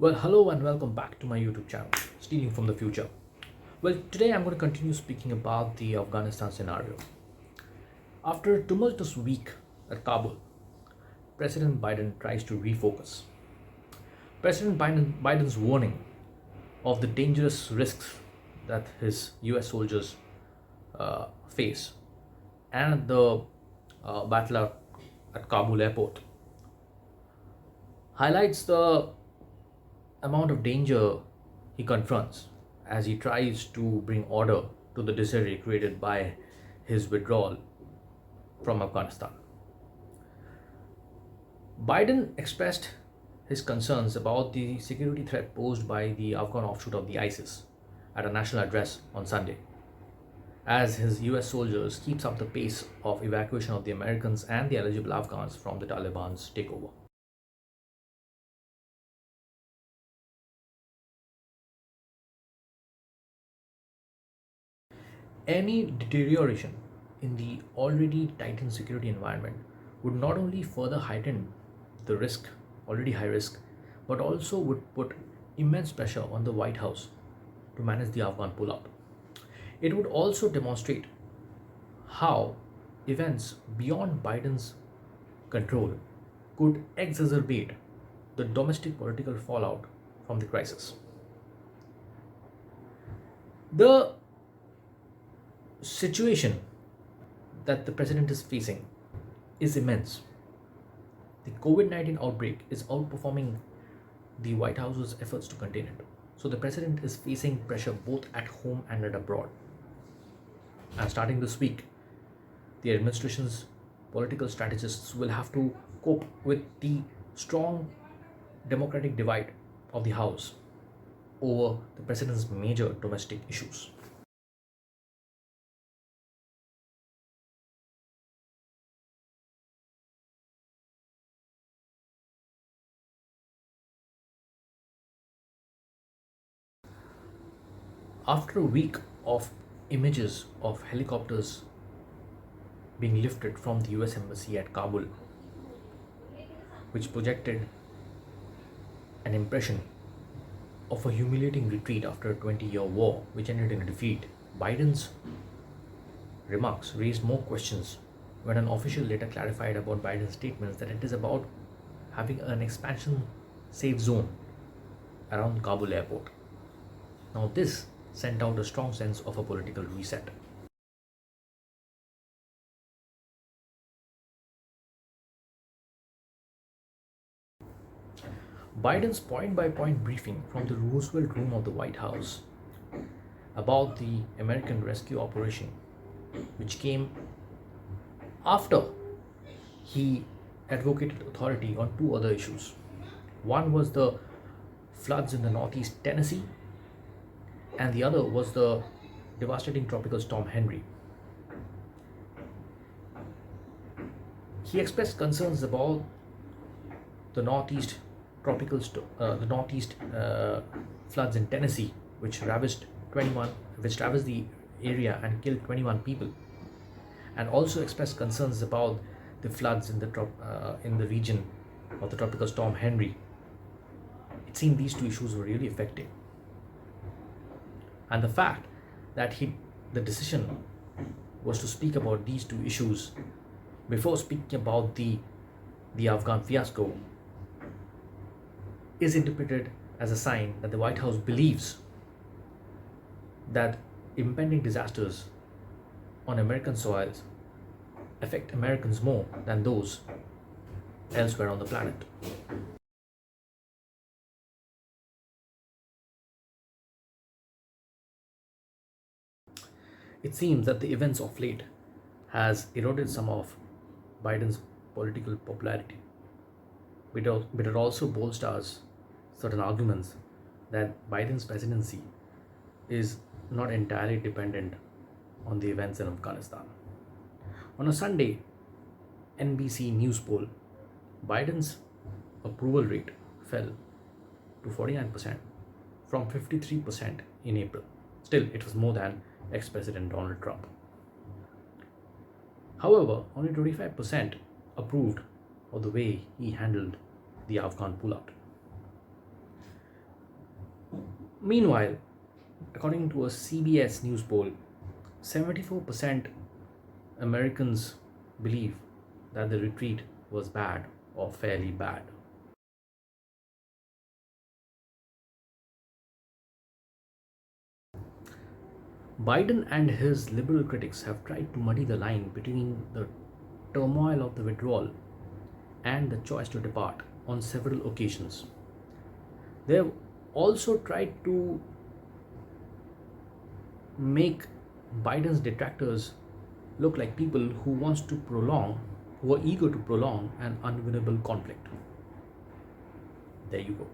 Well, hello and welcome back to my YouTube channel, Stealing from the Future. Well, today I'm going to continue speaking about the Afghanistan scenario. After a tumultuous week at Kabul, President Biden tries to refocus. President Biden's warning of the dangerous risks that his US soldiers face and the battle at Kabul airport highlights the amount of danger he confronts as he tries to bring order to the disarray created by his withdrawal from Afghanistan. Biden expressed his concerns about the security threat posed by the Afghan offshoot of the ISIS at a national address on Sunday, as his US soldiers keeps up the pace of evacuation of the Americans and the eligible Afghans from the Taliban's takeover. Any deterioration in the already tightened security environment would not only further heighten the risk, already high risk, but also would put immense pressure on the White House to manage the Afghan pullout. It would also demonstrate how events beyond Biden's control could exacerbate the domestic political fallout from the crisis. The situation that the president is facing is immense. The COVID 19 outbreak is outperforming the White House's efforts to contain it. So the president is facing pressure both at home and at abroad. And starting this week, the administration's political strategists will have to cope with the strong democratic divide of the House over the president's major domestic issues. After a week of images of helicopters being lifted from the US Embassy at Kabul, which projected an impression of a humiliating retreat after a 20-year war, which ended in a defeat, Biden's remarks raised more questions when an official later clarified about Biden's statements that it is about having an expansion safe zone around Kabul airport. Now, this sent out a strong sense of a political reset. Biden's point by point briefing from the Roosevelt Room of the White House about the American rescue operation, which came after he advocated authority on two other issues. One was the floods in the northeast Tennessee, and the other was the devastating tropical storm Henry. He expressed concerns about the northeast floods in Tennessee, which ravaged the area and killed 21 people, and also expressed concerns about the floods in the region of the tropical storm Henry. It seemed these two issues were really affecting, and the fact that the decision was to speak about these two issues before speaking about the Afghan fiasco is interpreted as a sign that the White House believes that impending disasters on American soils affect Americans more than those elsewhere on the planet. It seems that the events of late has eroded some of Biden's political popularity, but it also bolsters certain arguments that Biden's presidency is not entirely dependent on the events in Afghanistan. On a Sunday NBC News poll, Biden's approval rate fell to 49% from 53% in April. Still, it was more than ex President Donald Trump. However, only 25% approved of the way he handled the Afghan pullout. Meanwhile, according to a CBS News poll, 74% Americans believe that the retreat was bad or fairly bad. Biden and his liberal critics have tried to muddy the line between the turmoil of the withdrawal and the choice to depart on several occasions. They have also tried to make Biden's detractors look like people who are eager to prolong an unwinnable conflict. There you go.